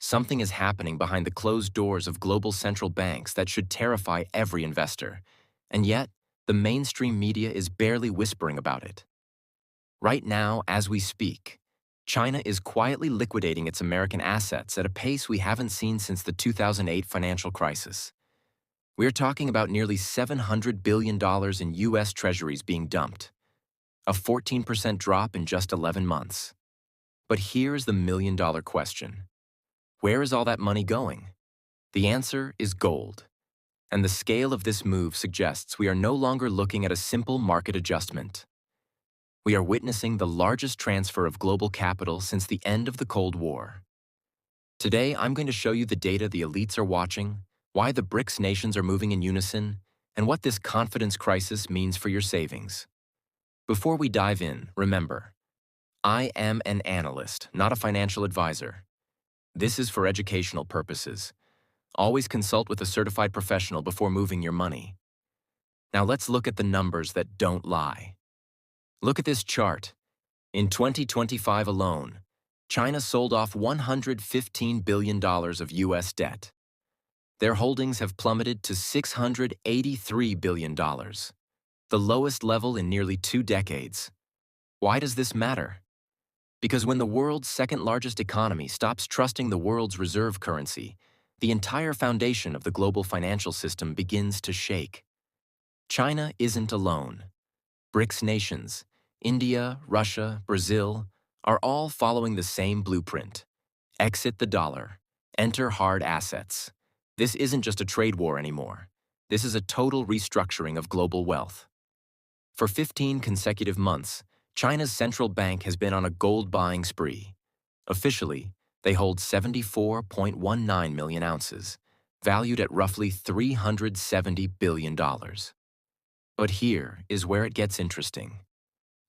Something is happening behind the closed doors of global central banks that should terrify every investor. And yet, the mainstream media is barely whispering about it. Right now, as we speak, China is quietly liquidating its American assets at a pace we haven't seen since the 2008 financial crisis. We're talking about nearly $700 billion in US Treasuries being dumped, a 14% drop in just 11 months. But here's the million-dollar question. Where is all that money going? The answer is gold. And the scale of this move suggests we are no longer looking at a simple market adjustment. We are witnessing the largest transfer of global capital since the end of the Cold War. Today, I'm going to show you the data the elites are watching, why the BRICS nations are moving in unison, and what this confidence crisis means for your savings. Before we dive in, remember, I am an analyst, not a financial advisor. This is for educational purposes. Always consult with a certified professional before moving your money. Now let's look at the numbers that don't lie. Look at this chart. In 2025 alone, China sold off $115 billion of US debt. Their holdings have plummeted to $683 billion, the lowest level in nearly 2 decades. Why does this matter? Because when the world's second-largest economy stops trusting the world's reserve currency, the entire foundation of the global financial system begins to shake. China isn't alone. BRICS nations, India, Russia, Brazil, are all following the same blueprint. Exit the dollar. Enter hard assets. This isn't just a trade war anymore. This is a total restructuring of global wealth. For 15 consecutive months, China's central bank has been on a gold-buying spree. Officially, they hold 74.19 million ounces, valued at roughly $370 billion. But here is where it gets interesting.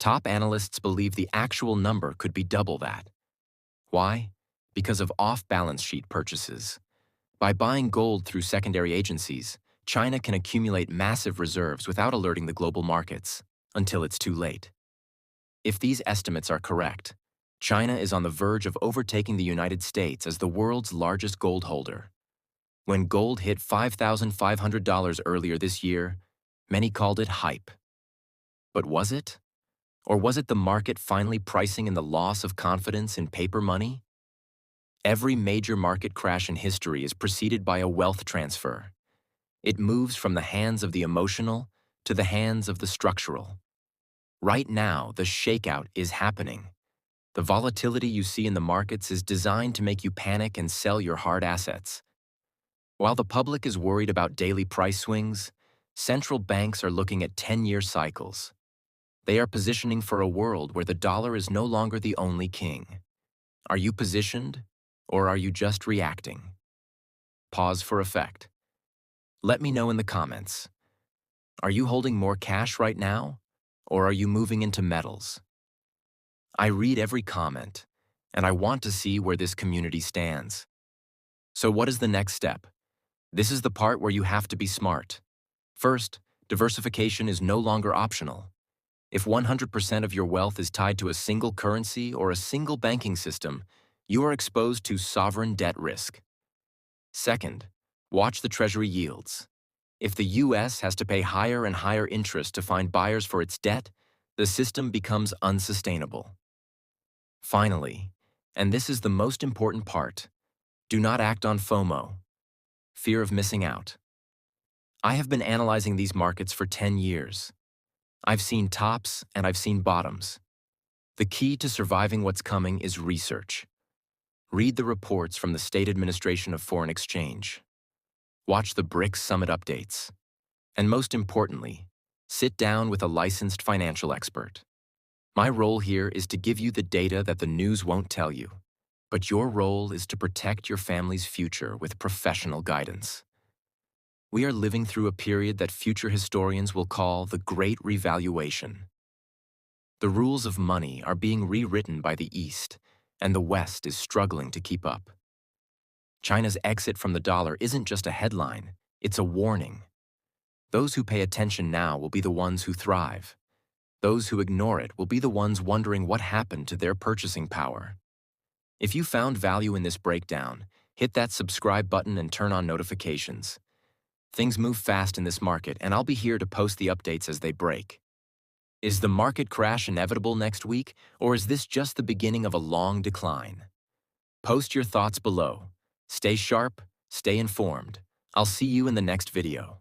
Top analysts believe the actual number could be double that. Why? Because of off-balance sheet purchases. By buying gold through secondary agencies, China can accumulate massive reserves without alerting the global markets, until it's too late. If these estimates are correct, China is on the verge of overtaking the United States as the world's largest gold holder. When gold hit $5,500 earlier this year, many called it hype. But was it? Or was it the market finally pricing in the loss of confidence in paper money? Every major market crash in history is preceded by a wealth transfer. It moves from the hands of the emotional to the hands of the structural. Right now, the shakeout is happening. The volatility you see in the markets is designed to make you panic and sell your hard assets. While the public is worried about daily price swings, central banks are looking at 10-year cycles. They are positioning for a world where the dollar is no longer the only king. Are you positioned, or are you just reacting? Pause for effect. Let me know in the comments. Are you holding more cash right now, or are you moving into metals? I read every comment, and I want to see where this community stands. So what is the next step? This is the part where you have to be smart. First, diversification is no longer optional. If 100% of your wealth is tied to a single currency or a single banking system, you are exposed to sovereign debt risk. Second, watch the Treasury yields. If the US has to pay higher and higher interest to find buyers for its debt, the system becomes unsustainable. Finally, and this is the most important part, do not act on FOMO, fear of missing out. I have been analyzing these markets for 10 years. I've seen tops and I've seen bottoms. The key to surviving what's coming is research. Read the reports from the State Administration of Foreign Exchange. Watch the BRICS summit updates. And most importantly, sit down with a licensed financial expert. My role here is to give you the data that the news won't tell you, but your role is to protect your family's future with professional guidance. We are living through a period that future historians will call the Great Revaluation. The rules of money are being rewritten by the East, and the West is struggling to keep up. China's exit from the dollar isn't just a headline, it's a warning. Those who pay attention now will be the ones who thrive. Those who ignore it will be the ones wondering what happened to their purchasing power. If you found value in this breakdown, Hit that subscribe button and turn on notifications. Things move fast in this market, and I'll be here to post the updates as they break. Is the market crash inevitable next week, or is this just the beginning of a long decline? Post your thoughts below. Stay sharp, stay informed. I'll see you in the next video.